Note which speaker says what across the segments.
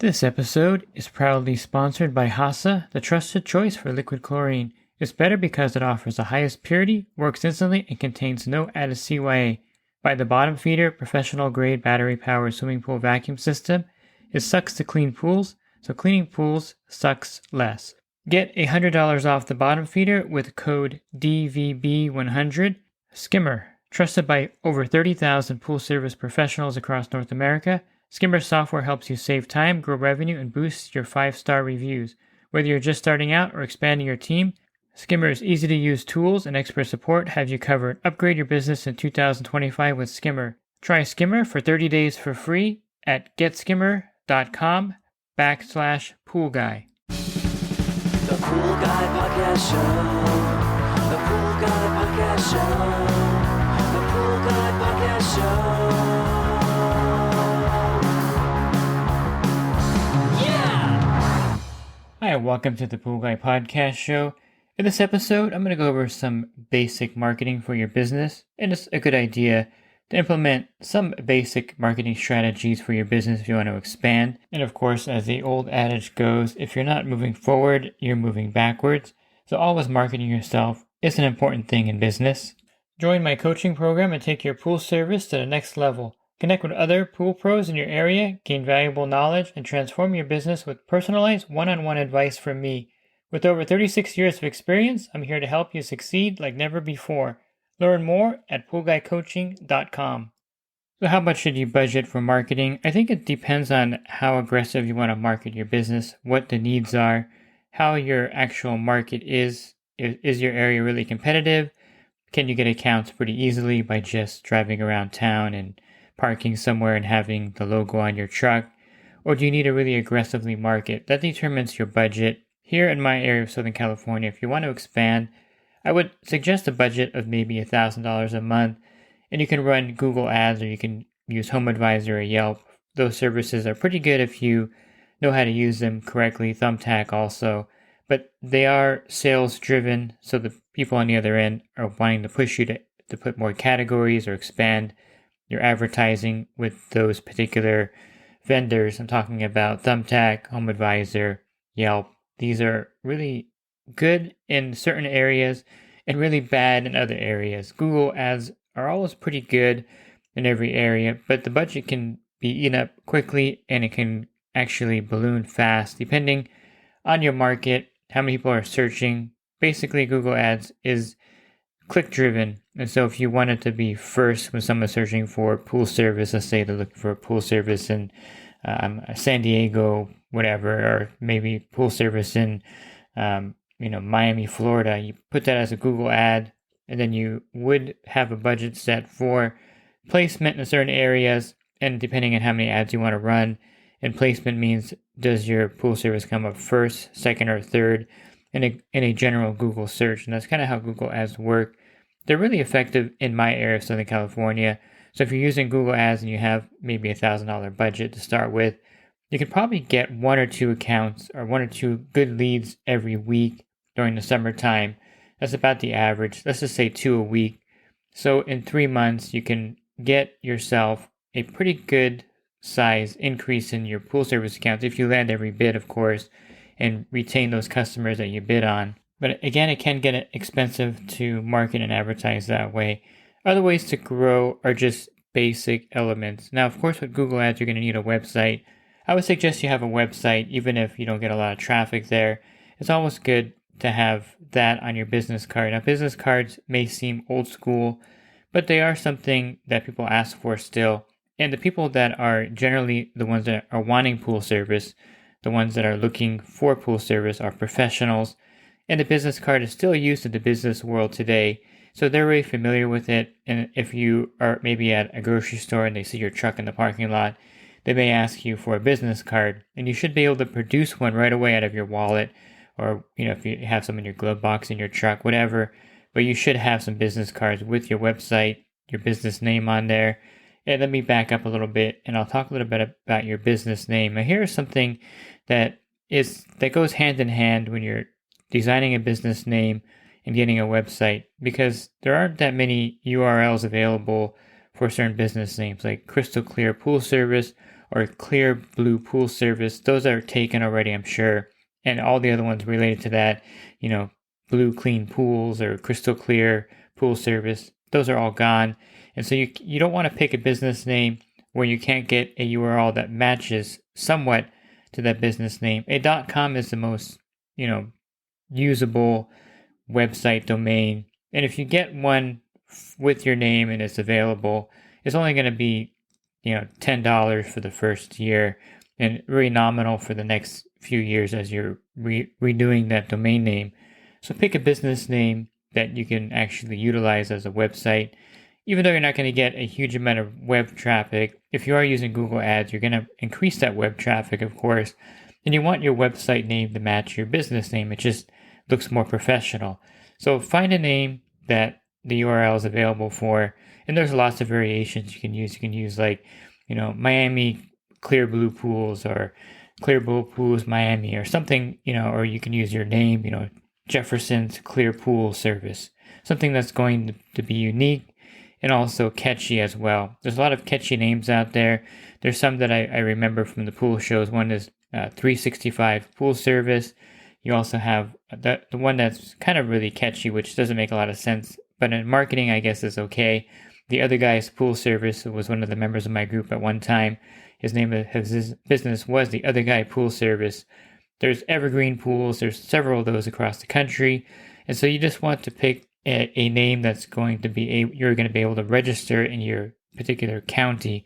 Speaker 1: This episode is proudly sponsored by HASA, the trusted choice for liquid chlorine. It's better because it offers the highest purity, works instantly, and contains no added CYA. By the bottom feeder, professional-grade battery-powered swimming pool vacuum system, it sucks to clean pools, so cleaning pools sucks less. Get $100 off the bottom feeder with code DVB100. Skimmer, trusted by over 30,000 pool service professionals across North America. Skimmer software helps you save time, grow revenue, and boost your 5-star reviews. Whether you're just starting out or expanding your team, Skimmer's easy-to-use tools and expert support have you covered. Upgrade your business in 2025 with Skimmer. Try Skimmer for 30 days for free at getskimmer.com/poolguy.
Speaker 2: The Pool Guy Podcast Show. The Pool Guy Podcast Show. The Pool Guy Podcast Show.
Speaker 1: Hi, welcome to the Pool Guy Podcast Show. In this episode, I'm going to go over some basic marketing for your business, and it's a good idea to implement some basic marketing strategies for your business if you want to expand. And of course, as the old adage goes, if you're not moving forward, you're moving backwards. So always marketing yourself is an important thing in business. Join my coaching program and take your pool service to the next level. Connect with other pool pros in your area, gain valuable knowledge, and transform your business with personalized one-on-one advice from me. With over 36 years of experience, I'm here to help you succeed like never before. Learn more at poolguycoaching.com. So how much should you budget for marketing? I think it depends on how aggressive you want to market your business, what the needs are, how your actual market is. Is your area really competitive? Can you get accounts pretty easily by just driving around town and parking somewhere and having the logo on your truck? Or do you need to really aggressively market? That determines your budget. Here in my area of Southern California, if you want to expand, I would suggest a budget of maybe $1,000 a month, and you can run Google Ads or you can use HomeAdvisor or Yelp. Those services are pretty good if you know how to use them correctly, Thumbtack also, but they are sales driven, so the people on the other end are wanting to push you to put more categories or expand your advertising with those particular vendors. I'm talking about Thumbtack, HomeAdvisor, Yelp. These are really good in certain areas and really bad in other areas. Google Ads are always pretty good in every area, but the budget can be eaten up quickly and it can actually balloon fast depending on your market, how many people are searching. Basically, Google Ads is click driven. And so if you wanted to be first when someone's searching for pool service, let's say they're looking for a pool service in San Diego, whatever, or maybe pool service in Miami, Florida, you put that as a Google ad, and then you would have a budget set for placement in certain areas, and depending on how many ads you want to run. And placement means, does your pool service come up first, second, or third in a general Google search? And that's kind of how Google Ads work. They're really effective in my area of Southern California. So if you're using Google Ads and you have maybe $1,000 budget to start with, you can probably get 1 or 2 accounts or 1 or 2 good leads every week during the summertime. That's about the average. Let's just say 2 a week. So in 3 months, you can get yourself a pretty good size increase in your pool service accounts if you land every bid, of course, and retain those customers that you bid on. But again, it can get expensive to market and advertise that way. Other ways to grow are just basic elements. Now, of course, with Google Ads, you're going to need a website. I would suggest you have a website, even if you don't get a lot of traffic there. It's always good to have that on your business card. Now, business cards may seem old school, but they are something that people ask for still. And the people that are generally the ones that are wanting pool service, the ones that are looking for pool service are professionals. And the business card is still used in the business world today. So they're very familiar with it. And if you are maybe at a grocery store and they see your truck in the parking lot, they may ask you for a business card. And you should be able to produce one right away out of your wallet, or if you have some in your glove box in your truck, whatever. But you should have some business cards with your website, your business name on there. And let me back up a little bit and I'll talk a little bit about your business name. Now, here's something that goes hand in hand when you're designing a business name and getting a website, because there aren't that many URLs available for certain business names like Crystal Clear Pool Service or Clear Blue Pool Service. Those are taken already, I'm sure. And all the other ones related to that, Blue Clean Pools or Crystal Clear Pool Service, those are all gone. And so you don't want to pick a business name where you can't get a URL that matches somewhat to that business name. A .com is the most, usable website domain. And if you get one with your name and it's available, it's only going to be, $10 for the first year and really nominal for the next few years as you're redoing that domain name. So pick a business name that you can actually utilize as a website. Even though you're not going to get a huge amount of web traffic, if you are using Google Ads, you're going to increase that web traffic, of course, and you want your website name to match your business name. It just looks more professional. So find a name that the URL is available for, and there's lots of variations you can use. You can use Miami Clear Blue Pools or Clear Blue Pools Miami or something, or you can use your name, Jefferson's Clear Pool Service, something that's going to be unique and also catchy as well. There's a lot of catchy names out there. There's some that I remember from the pool shows. One is 365 Pool Service. You also have the one that's kind of really catchy, which doesn't make a lot of sense, but in marketing, I guess is okay. The Other Guy's Pool Service was one of the members of my group at one time. His business was The Other Guy Pool Service. There's evergreen pools. There's several of those across the country. And so you just want to pick a name that's going to be you're going to be able to register in your particular county.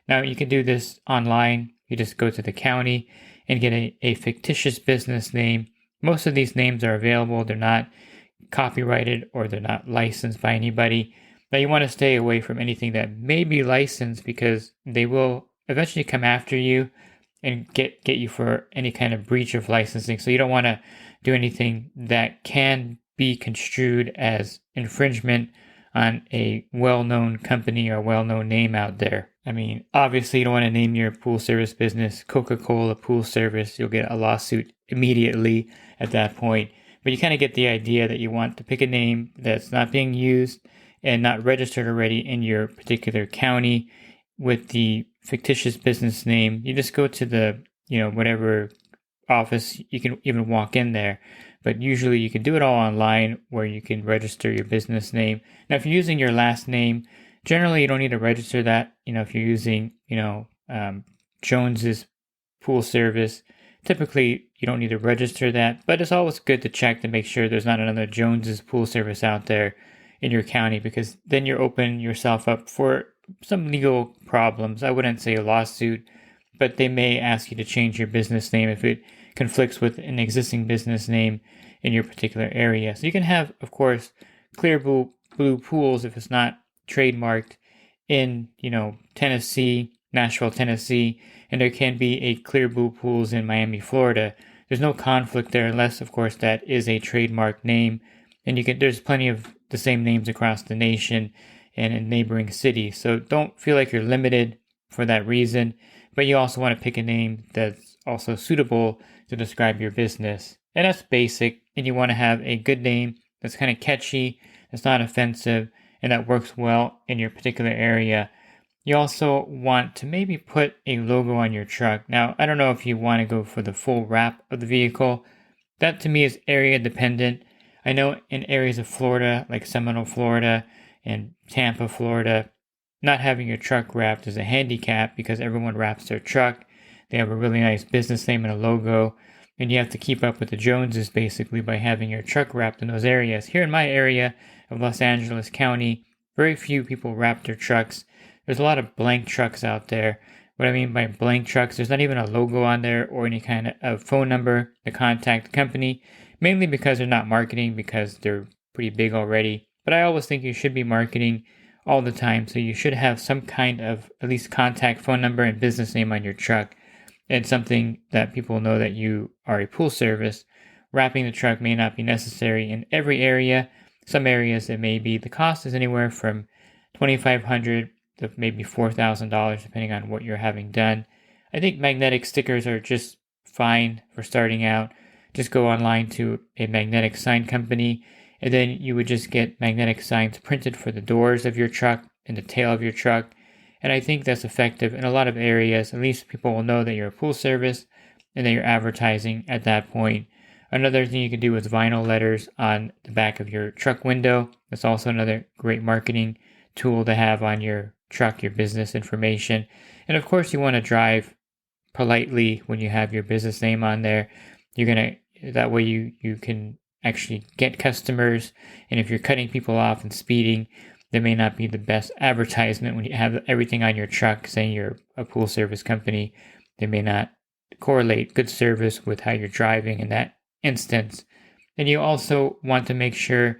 Speaker 1: Now you can do this online. You just go to the county and get a fictitious business name. Most of these names are available. They're not copyrighted or they're not licensed by anybody. Now you want to stay away from anything that may be licensed because they will eventually come after you and get you for any kind of breach of licensing. So you don't want to do anything that can be construed as infringement on a well-known company or well-known name out there. I mean, obviously you don't want to name your pool service business Coca-Cola Pool Service. You'll get a lawsuit immediately at that point. But you kind of get the idea that you want to pick a name that's not being used and not registered already in your particular county with the fictitious business name. You just go to the, whatever office. You can even walk in there, but usually you can do it all online where you can register your business name. Now, if you're using your last name, generally you don't need to register that. If you're using, Jones's Pool Service, typically you don't need to register that, but it's always good to check to make sure there's not another Jones's Pool Service out there in your county, because then you're opening yourself up for some legal problems. I wouldn't say a lawsuit, but they may ask you to change your business name if it conflicts with an existing business name in your particular area. So you can have, of course, Clear Blue Pools if it's not trademarked in, Tennessee, Nashville, Tennessee, and there can be a Clear Blue Pools in Miami, Florida. There's no conflict there unless, of course, that is a trademark name. And there's plenty of the same names across the nation and in neighboring cities. So don't feel like you're limited for that reason, but you also want to pick a name that's also suitable to describe your business. And that's basic, and you want to have a good name that's kind of catchy, that's not offensive, and that works well in your particular area. You also want to maybe put a logo on your truck. Now, I don't know if you want to go for the full wrap of the vehicle. That to me is area dependent. I know in areas of Florida, like Seminole, Florida, and Tampa, Florida, not having your truck wrapped is a handicap because everyone wraps their truck. They have a really nice business name and a logo, and you have to keep up with the Joneses basically by having your truck wrapped in those areas. Here in my area of Los Angeles County, very few people wrap their trucks. There's a lot of blank trucks out there. What I mean by blank trucks, there's not even a logo on there or any kind of phone number to contact the company, mainly because they're not marketing because they're pretty big already. But I always think you should be marketing all the time, so you should have some kind of at least contact phone number and business name on your truck. It's something that people know that you are a pool service. Wrapping the truck may not be necessary in every area. Some areas it may be. The cost is anywhere from $2,500 to maybe $4,000 depending on what you're having done. I think magnetic stickers are just fine for starting out. Just go online to a magnetic sign company, and then you would just get magnetic signs printed for the doors of your truck and the tail of your truck, And I think that's effective in a lot of areas. At least people will know that you're a pool service and that you're advertising at that point. Another thing you can do is vinyl letters on the back of your truck window. That's also another great marketing tool to have on your truck, your business information. And of course, you want to drive politely when you have your business name on there. That way you can actually get customers. And if you're cutting people off and speeding, that may not be the best advertisement when you have everything on your truck saying you're a pool service company. They may not correlate good service with how you're driving in that instance. And you also want to make sure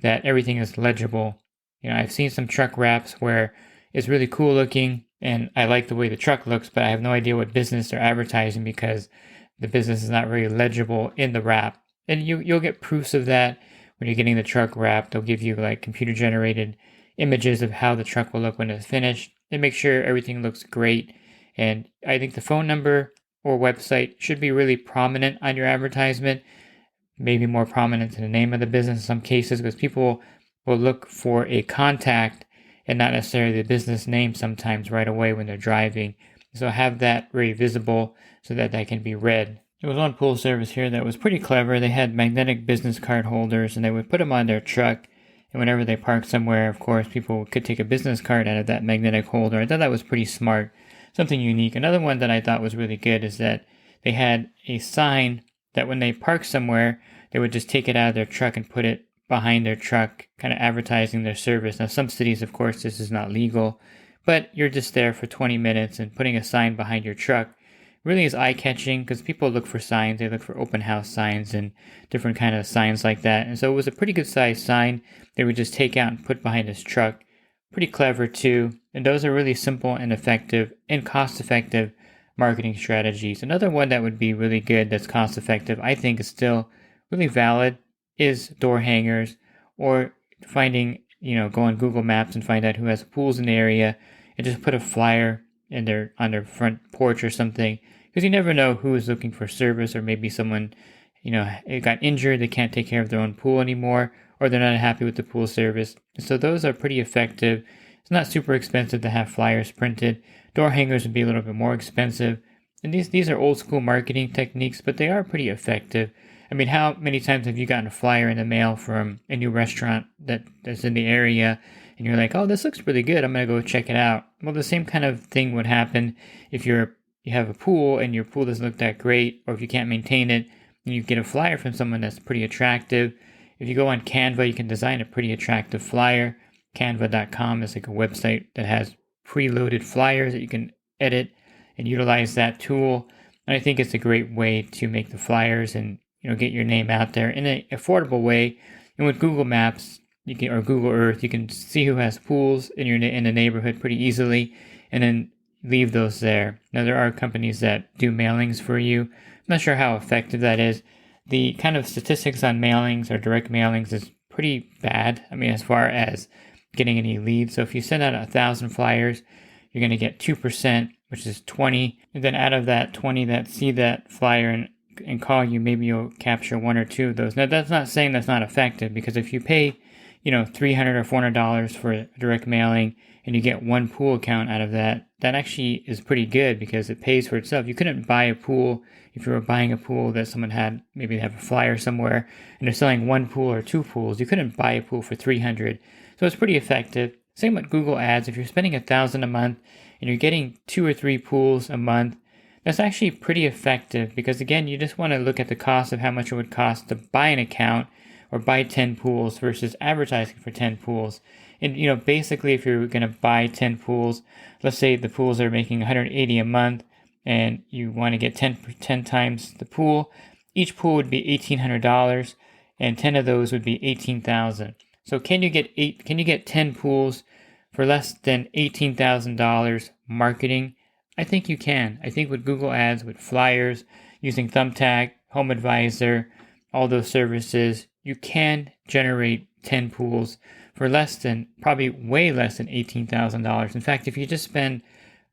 Speaker 1: that everything is legible. I've seen some truck wraps where it's really cool looking and I like the way the truck looks, but I have no idea what business they're advertising because the business is not very legible in the wrap. And you'll get proofs of that when you're getting the truck wrapped. They'll give you like computer generated images of how the truck will look when it's finished and make sure everything looks great. And I think the phone number or website should be really prominent on your advertisement, maybe more prominent than the name of the business in some cases, because people will look for a contact and not necessarily the business name sometimes right away when they're driving. So have that very visible so that can be read. There was one pool service here that was pretty clever. They had magnetic business card holders and they would put them on their truck. And whenever they parked somewhere, of course, people could take a business card out of that magnetic holder. I thought that was pretty smart, something unique. Another one that I thought was really good is that they had a sign that when they park somewhere, they would just take it out of their truck and put it behind their truck, kind of advertising their service. Now, some cities, of course, this is not legal, but you're just there for 20 minutes and putting a sign behind your truck really is eye-catching because people look for signs. They look for open house signs and different kind of signs like that. And so it was a pretty good sized sign they would just take out and put behind his truck. Pretty clever too. And those are really simple and effective and cost-effective marketing strategies. Another one that would be really good that's cost-effective, I think is still really valid, is door hangers, or finding, go on Google Maps and find out who has pools in the area and just put a flyer on their front porch or something, because you never know who is looking for service, or maybe someone, got injured, they can't take care of their own pool anymore, or they're not happy with the pool service. So those are pretty effective. It's not super expensive to have flyers printed. Door hangers would be a little bit more expensive. And these are old school marketing techniques, but they are pretty effective. I mean, how many times have you gotten a flyer in the mail from a new restaurant that's in the area, and you're like, oh, this looks really good, I'm going to go check it out. Well, the same kind of thing would happen if you have a pool and your pool doesn't look that great, or if you can't maintain it, and you get a flyer from someone that's pretty attractive. If you go on Canva, you can design a pretty attractive flyer. Canva.com is like a website that has preloaded flyers that you can edit and utilize that tool. And I think it's a great way to make the flyers and get your name out there in an affordable way. And with Google Maps, or Google Earth, you can see who has pools in the neighborhood pretty easily, and then leave those there. Now, there are companies that do mailings for you. I'm not sure how effective that is. The kind of statistics on mailings or direct mailings is pretty bad. I mean, as far as getting any leads. So if you send out 1,000 flyers, you're going to get 2%, which is 20. And then out of that 20 that see that flyer and call you, maybe you'll capture one or two of those. Now, that's not saying that's not effective, because if you pay, $300 or $400 for direct mailing and you get one pool account out of that, that actually is pretty good because it pays for itself. You couldn't buy a pool if you were buying a pool that someone had, maybe they have a flyer somewhere and they're selling one pool or two pools. You couldn't buy a pool for $300. So it's pretty effective. Same with Google Ads. If you're spending $1,000 a month and you're getting 2 or 3 pools a month, that's actually pretty effective, because again, you just want to look at the cost of how much it would cost to buy an account or buy 10 pools versus advertising for 10 pools. And basically, if you're going to buy 10 pools, let's say the pools are making $180 a month and you want to get 10 times the pool, each pool would be $1,800 and 10 of those would be $18,000. So can you get 10 pools for less than $18,000 marketing? I think you can. I think with Google Ads, with flyers, using Thumbtack, Home Advisor, all those services, you can generate 10 pools for probably way less than $18,000. In fact, if you just spend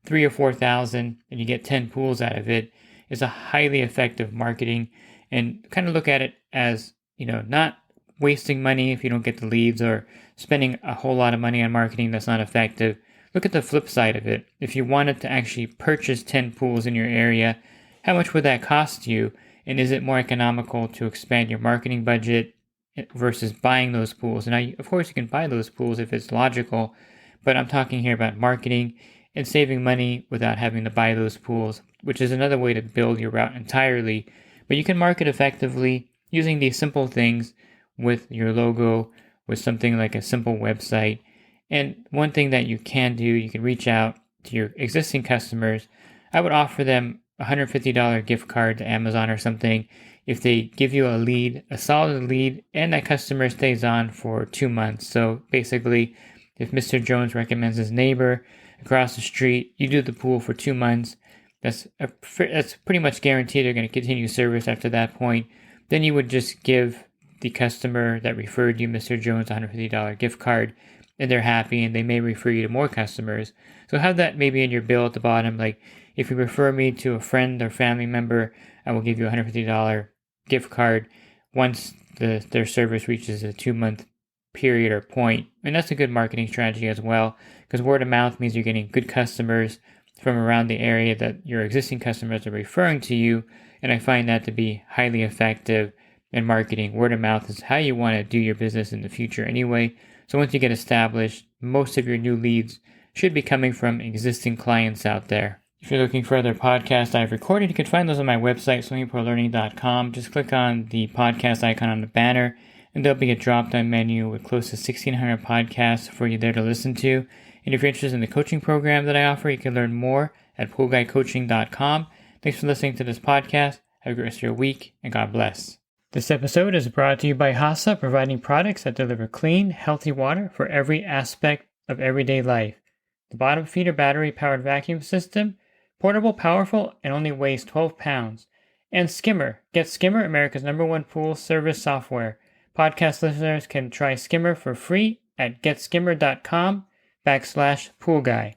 Speaker 1: $3,000 or $4,000 and you get 10 pools out of it, it's a highly effective marketing. And kind of look at it as, not wasting money if you don't get the leads, or spending a whole lot of money on marketing that's not effective. look at the flip side of it. If you wanted to actually purchase 10 pools in your area, how much would that cost you? And is it more economical to expand your marketing budget versus buying those pools? And now, of course, you can buy those pools if it's logical, but I'm talking here about marketing and saving money without having to buy those pools, which is another way to build your route entirely. But you can market effectively using these simple things with your logo, with something like a simple website. And one thing that you can do, you can reach out to your existing customers. I would offer them a $150 gift card to Amazon or something if they give you a lead, a solid lead, and that customer stays on for 2 months. So basically, if Mr. Jones recommends his neighbor across the street, you do the pool for 2 months, that's pretty much guaranteed they're going to continue service after that point. Then you would just give the customer that referred you, Mr. Jones, a $150 gift card, and they're happy, and they may refer you to more customers. So have that maybe in your bill at the bottom, like, if you refer me to a friend or family member, I will give you a $150 gift card once their service reaches a 2-month period or point. And that's a good marketing strategy as well, because word of mouth means you're getting good customers from around the area that your existing customers are referring to you. And I find that to be highly effective in marketing. Word of mouth is how you want to do your business in the future anyway. So once you get established, most of your new leads should be coming from existing clients out there. If you're looking for other podcasts I've recorded, you can find those on my website, swimmingpoollearning.com. Just click on the podcast icon on the banner, and there'll be a drop-down menu with close to 1,600 podcasts for you there to listen to. And if you're interested in the coaching program that I offer, you can learn more at poolguycoaching.com. Thanks for listening to this podcast. Have a great rest of your week, and God bless. This episode is brought to you by HASA, providing products that deliver clean, healthy water for every aspect of everyday life. The bottom feeder battery-powered vacuum system, portable, powerful, and only weighs 12 pounds. And Skimmer. Get Skimmer, America's #1 pool service software. Podcast listeners can try Skimmer for free at getskimmer.com/poolguy.